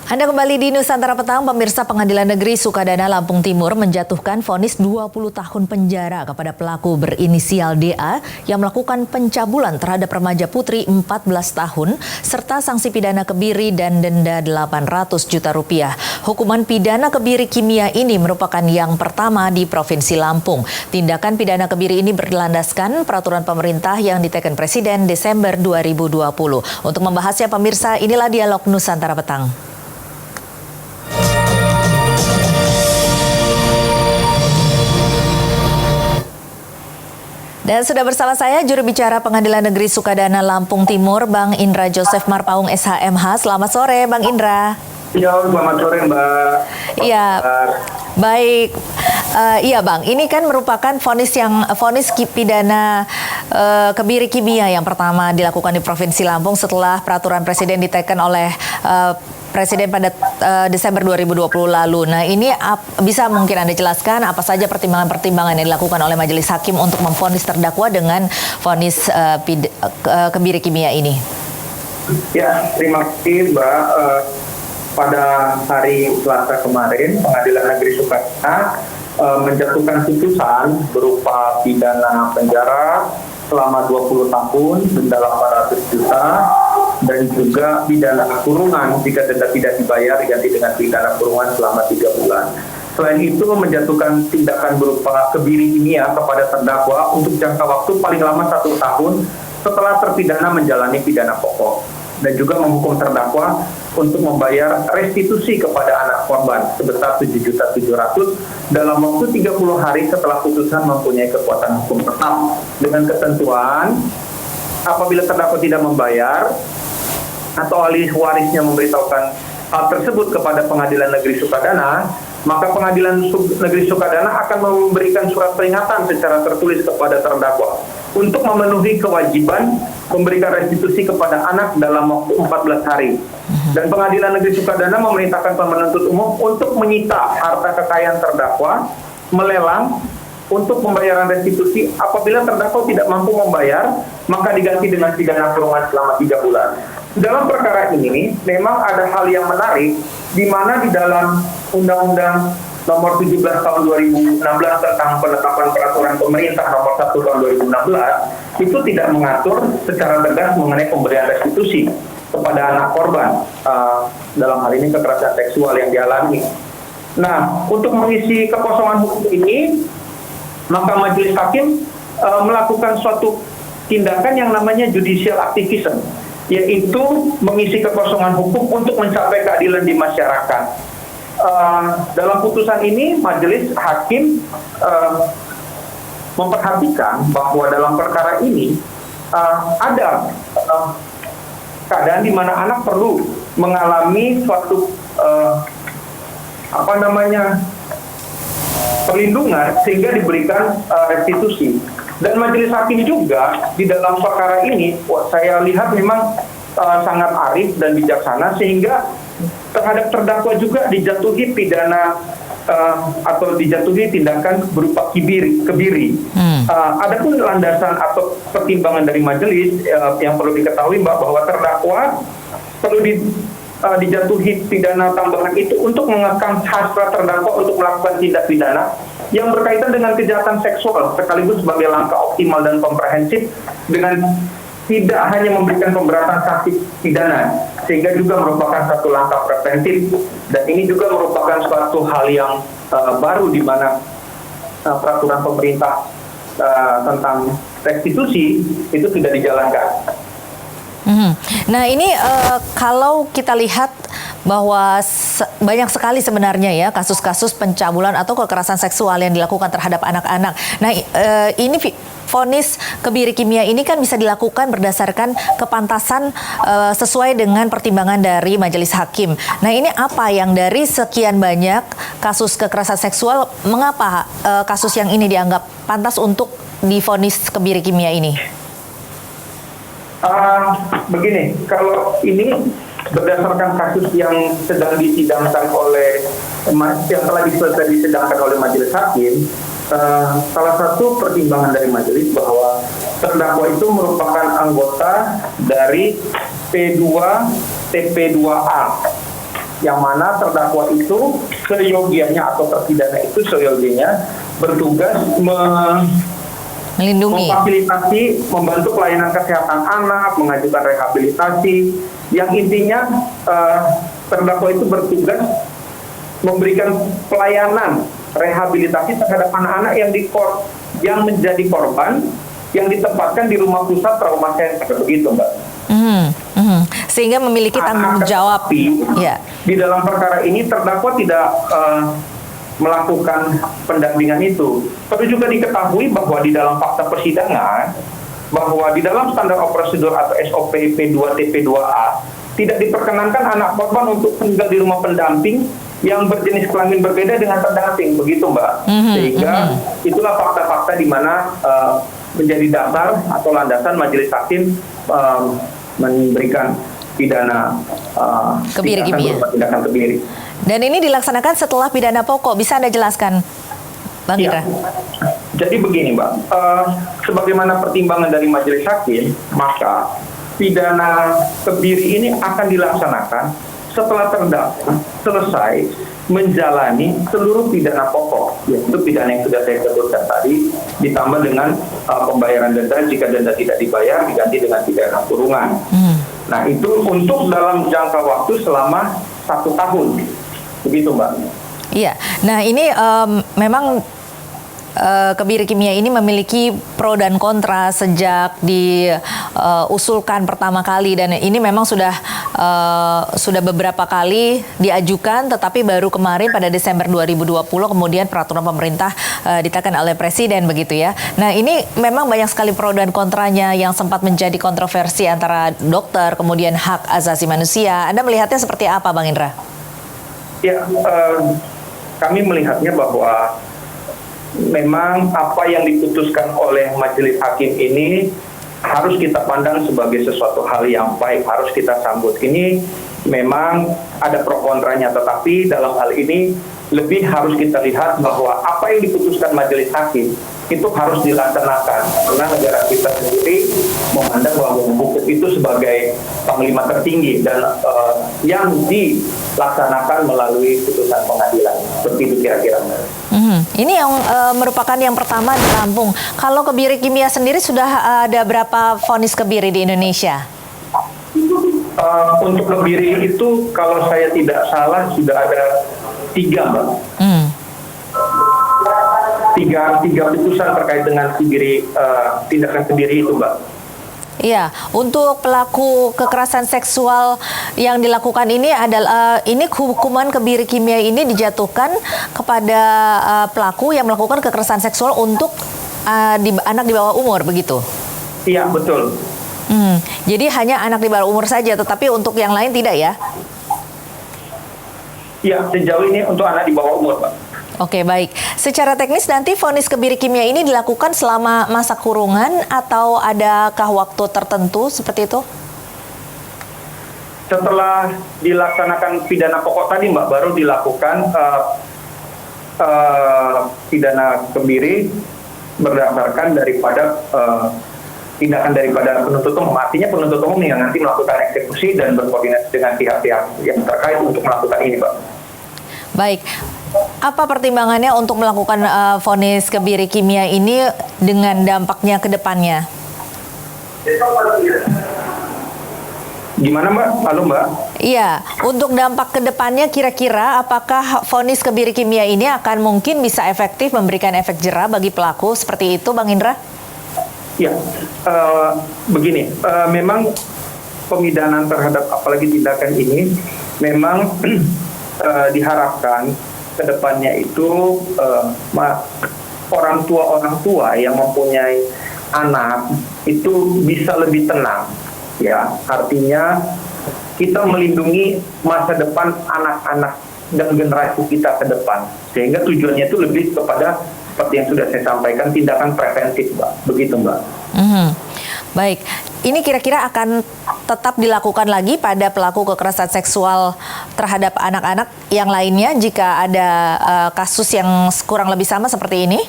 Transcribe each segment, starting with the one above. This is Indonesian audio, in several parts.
Anda kembali di Nusantara Petang. Pemirsa, Pengadilan Negeri Sukadana, Lampung Timur menjatuhkan vonis 20 tahun penjara kepada pelaku berinisial DA yang melakukan pencabulan terhadap remaja putri 14 tahun serta sanksi pidana kebiri dan denda 800 juta rupiah. Hukuman pidana kebiri kimia ini merupakan yang pertama di Provinsi Lampung. Tindakan pidana kebiri ini berlandaskan peraturan pemerintah yang diteken Presiden Desember 2020. Untuk membahasnya, pemirsa, inilah Dialog Nusantara Petang. Dan sudah bersama saya juru bicara Pengadilan Negeri Sukadana, Lampung Timur, Bang Indra Joseph Marpaung, SHMH. Selamat sore, Bang Indra. Ya, selamat sore, Mbak. Iya, baik. Iya, Bang. Ini kan merupakan vonis pidana kebiri kimia yang pertama dilakukan di Provinsi Lampung setelah peraturan Presiden diteken oleh Presiden pada Desember 2020 lalu. Nah, ini bisa mungkin Anda jelaskan apa saja pertimbangan-pertimbangan yang dilakukan oleh Majelis Hakim untuk memvonis terdakwa dengan vonis kebiri kimia ini? Ya, terima kasih, Mbak. Pada hari Selasa kemarin, Pengadilan Negeri Sukadana menjatuhkan putusan berupa pidana penjara selama 20 tahun, denda 800 juta, dan juga pidana kurungan jika denda tidak dibayar diganti dengan pidana kurungan selama 3 bulan. Selain itu, menjatuhkan tindakan berupa kebiri kimia kepada terdakwa untuk jangka waktu paling lama 1 tahun setelah terpidana menjalani pidana pokok, dan juga menghukum terdakwa untuk membayar restitusi kepada anak korban sebesar 7.700.000 dalam waktu 30 hari setelah putusan mempunyai kekuatan hukum tetap, dengan ketentuan apabila terdakwa tidak membayar atau ahli warisnya memberitahukan hal tersebut kepada Pengadilan Negeri Sukadana, maka Pengadilan Negeri Sukadana akan memberikan surat peringatan secara tertulis kepada terdakwa untuk memenuhi kewajiban memberikan restitusi kepada anak dalam waktu 14 hari. Dan Pengadilan Negeri Sukadana memerintahkan penuntut umum untuk menyita harta kekayaan terdakwa, melelang untuk pembayaran restitusi. Apabila terdakwa tidak mampu membayar, maka diganti dengan pidana kurungan selama 3 bulan. Dalam perkara ini, memang ada hal yang menarik, di mana di dalam Undang-Undang Nomor 17 Tahun 2016 tentang penetapan peraturan pemerintah Nomor 1 Tahun 2016, itu tidak mengatur secara tegas mengenai pemberian restitusi kepada anak korban, dalam hal ini kekerasan seksual yang dialami. Nah, untuk mengisi kekosongan hukum ini, maka Majelis Hakim melakukan suatu tindakan yang namanya judicial activism, yaitu mengisi kekosongan hukum untuk mencapai keadilan di masyarakat. Dalam putusan ini, Majelis Hakim memperhatikan bahwa dalam perkara ini ada keadaan di mana anak perlu mengalami suatu perlindungan sehingga diberikan restitusi. Dan Majelis Hakim juga di dalam perkara ini, saya lihat memang sangat arif dan bijaksana, sehingga terhadap terdakwa juga dijatuhi pidana atau dijatuhi tindakan berupa kebiri. Adapun landasan atau pertimbangan dari majelis yang perlu diketahui, Mbak, bahwa terdakwa perlu dijatuhi pidana tambahan itu untuk mengekang hasrat terdakwa untuk melakukan tindak pidana yang berkaitan dengan kejahatan seksual, sekaligus sebagai langkah optimal dan komprehensif dengan tidak hanya memberikan pemberatan sanksi pidana, sehingga juga merupakan satu langkah preventif. Dan ini juga merupakan suatu hal yang baru, di mana peraturan pemerintah tentang restitusi itu tidak dijalankan. Nah, ini kalau kita lihat bahwa banyak sekali sebenarnya ya kasus-kasus pencabulan atau kekerasan seksual yang dilakukan terhadap anak-anak. Nah, ini vonis kebiri kimia ini kan bisa dilakukan berdasarkan kepantasan sesuai dengan pertimbangan dari Majelis Hakim. Nah, ini apa yang dari sekian banyak kasus kekerasan seksual, mengapa kasus yang ini dianggap pantas untuk divonis kebiri kimia ini? Begini, kalau ini berdasarkan kasus yang sedang disidangkan yang telah selesai disidangkan oleh Majelis Hakim, salah satu pertimbangan dari majelis bahwa terdakwa itu merupakan anggota dari P2 TP2A yang mana terdakwa itu seyogianya atau terpidana itu seyogianya bertugas Melindungi. memfasilitasi, membantu pelayanan kesehatan anak, mengajukan rehabilitasi, yang intinya terdakwa itu bertugas memberikan pelayanan rehabilitasi terhadap anak-anak yang menjadi korban yang ditempatkan di rumah pusat trauma center, begitu Mbak. Sehingga memiliki tanggung jawab. Ya. Di dalam perkara ini terdakwa tidak melakukan pendampingan itu. Perlu juga diketahui bahwa di dalam fakta persidangan, bahwa di dalam standar prosedur atau SOP P2TP2A tidak diperkenankan anak korban untuk tinggal di rumah pendamping yang berjenis kelamin berbeda dengan pendamping, begitu Mbak. Sehingga itulah fakta-fakta di mana menjadi dasar atau landasan majelis hakim memberikan pidana kebiri kimia. Tindakan kebiri. Dan ini dilaksanakan setelah pidana pokok. Bisa Anda jelaskan, Bang Indra? Jadi begini Mbak, sebagaimana pertimbangan dari majelis hakim, maka pidana kebiri ini akan dilaksanakan setelah terdakwa selesai menjalani seluruh pidana pokok, yaitu pidana yang sudah saya sebutkan tadi, ditambah dengan pembayaran denda. Jika denda tidak dibayar, diganti dengan pidana kurungan. Nah, itu untuk dalam jangka waktu selama 1 tahun. Begitu, Mbak. Iya. Nah, ini memang kebiri kimia ini memiliki pro dan kontra sejak diusulkan pertama kali, dan ini memang sudah beberapa kali diajukan, tetapi baru kemarin pada Desember 2020 kemudian peraturan pemerintah ditekan oleh Presiden, begitu ya. Nah, ini memang banyak sekali pro dan kontranya yang sempat menjadi kontroversi antara dokter, kemudian hak asasi manusia. Anda melihatnya seperti apa, Bang Indra? Ya, kami melihatnya bahwa memang apa yang diputuskan oleh majelis hakim ini harus kita pandang sebagai sesuatu hal yang baik, harus kita sambut. Ini memang ada pro kontranya, tetapi dalam hal ini lebih harus kita lihat bahwa apa yang diputuskan majelis hakim itu harus dilaksanakan, karena negara kita sendiri memandang bahwa hukum itu sebagai panglima tertinggi dan yang dilaksanakan melalui putusan pengadilan. Seperti itu kira-kira. Ini yang merupakan yang pertama di Lampung. Kalau kebiri kimia sendiri sudah ada berapa vonis kebiri di Indonesia? Untuk kebiri itu kalau saya tidak salah sudah ada 3, Mbak. Tiga putusan terkait dengan tindakan kebiri itu, Mbak. Iya, untuk pelaku kekerasan seksual yang dilakukan ini adalah hukuman kebiri kimia ini dijatuhkan kepada pelaku yang melakukan kekerasan seksual untuk anak di bawah umur, begitu? Iya, betul. Jadi hanya anak di bawah umur saja, tetapi untuk yang lain tidak ya? Iya, sejauh ini untuk anak di bawah umur, Pak. Oke, baik. Secara teknis nanti vonis kebiri kimia ini dilakukan selama masa kurungan atau adakah waktu tertentu seperti itu? Setelah dilaksanakan pidana pokok tadi, Mbak, baru dilakukan pidana kebiri berdasarkan daripada tindakan daripada penuntut umum. Artinya penuntut umum yang nanti melakukan eksekusi dan berkoordinasi dengan pihak-pihak yang terkait untuk melakukan ini, Mbak. Baik. Apa pertimbangannya untuk melakukan vonis kebiri kimia ini dengan dampaknya ke depannya? Gimana, Mbak? Halo, Mbak? Iya, untuk dampak ke depannya kira-kira apakah vonis kebiri kimia ini akan mungkin bisa efektif memberikan efek jera bagi pelaku seperti itu, Bang Indra? Ya, begini, memang pemidanaan terhadap apalagi tindakan ini memang diharapkan ke depannya itu orang tua yang mempunyai anak itu bisa lebih tenang, ya. Artinya kita melindungi masa depan anak-anak dan generasi kita ke depan, sehingga tujuannya itu lebih kepada seperti yang sudah saya sampaikan, tindakan preventif, Mbak. Begitu, Mbak. Baik, ini kira-kira akan tetap dilakukan lagi pada pelaku kekerasan seksual terhadap anak-anak yang lainnya jika ada kasus yang kurang lebih sama seperti ini?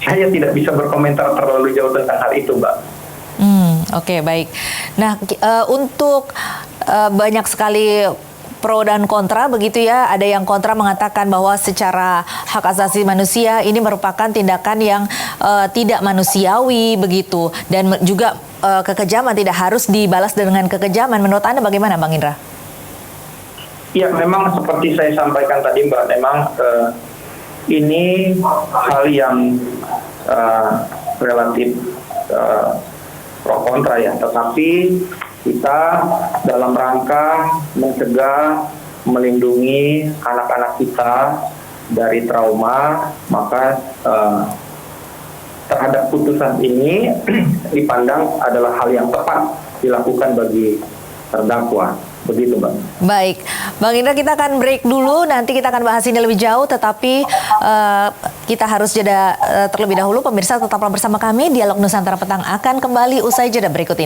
Saya tidak bisa berkomentar terlalu jauh tentang hal itu, Mbak. Oke, baik. Nah, untuk banyak sekali pro dan kontra begitu ya. Ada yang kontra mengatakan bahwa secara hak asasi manusia ini merupakan tindakan yang tidak manusiawi begitu. Dan juga kekejaman tidak harus dibalas dengan kekejaman. Menurut Anda bagaimana, Bang Indra? Ya, memang seperti saya sampaikan tadi, Mbak, memang ini hal yang relatif pro kontra ya, tetapi kita dalam rangka mencegah, melindungi anak-anak kita dari trauma, maka terhadap putusan ini dipandang adalah hal yang tepat dilakukan bagi terdakwa. Begitu, Bang. Baik, Bang Indra, kita akan break dulu. Nanti kita akan bahas ini lebih jauh, tetapi kita harus jeda terlebih dahulu. Pemirsa, tetaplah bersama kami. Dialog Nusantara Petang akan kembali usai jeda berikut ini.